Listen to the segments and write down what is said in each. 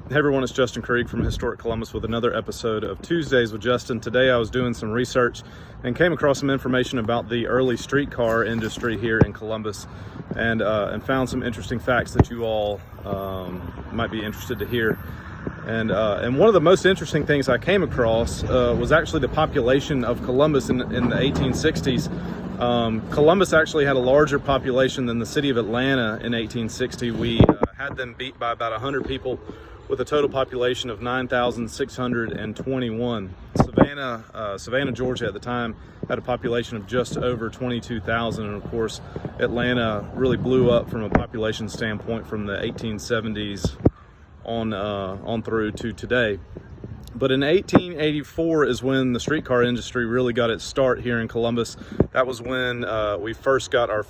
Hey everyone, it's Justin Krieg from Historic Columbus with another episode of Tuesdays with Justin. Today I was doing some research and came across some information about the early streetcar industry here in Columbus and found some interesting facts that you all might be interested to hear. And one of the most interesting things I came across was actually the population of Columbus in the 1860s. Columbus actually had a larger population than the city of Atlanta in 1860. We had them beat by about 100 people with a total population of 9,621. Savannah, Georgia at the time had a population of just over 22,000. And of course, Atlanta really blew up from a population standpoint from the 1870s on through to today. But in 1884 is when the streetcar industry really got its start here in Columbus. That was when we first got our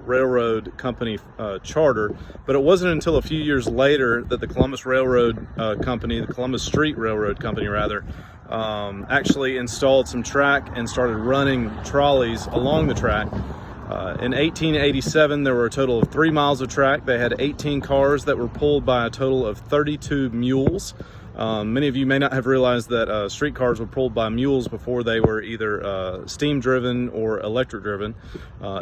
railroad company charter. But it wasn't until a few years later that the Columbus Railroad Company, the Columbus Street Railroad Company rather, actually installed some track and started running trolleys along the track. In 1887, there were a total of 3 miles of track. They had 18 cars that were pulled by a total of 32 mules. Many of you may not have realized that streetcars were pulled by mules before they were either steam driven or electric driven.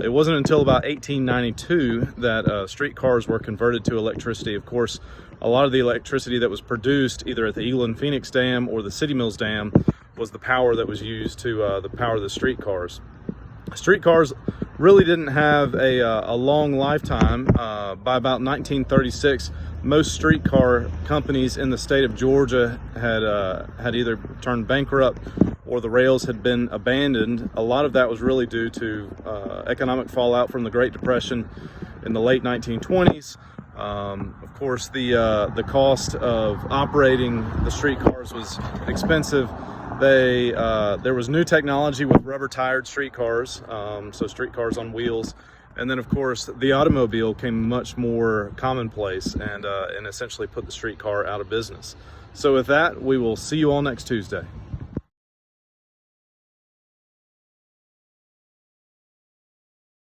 It wasn't until about 1892 that streetcars were converted to electricity. Of course, a lot of the electricity that was produced either at the Eagle and Phoenix Dam or the City Mills Dam was the power that was used to the power the streetcars. Streetcars really didn't have a long lifetime. By about 1936, most streetcar companies in the state of Georgia had either turned bankrupt or the rails had been abandoned. A lot of that was really due to economic fallout from the Great Depression in the late 1920s. Of course, the cost of operating the streetcars was expensive. There was new technology with rubber-tired streetcars, so streetcars on wheels. And then, of course, the automobile came much more commonplace and essentially put the streetcar out of business. So with that, we will see you all next Tuesday.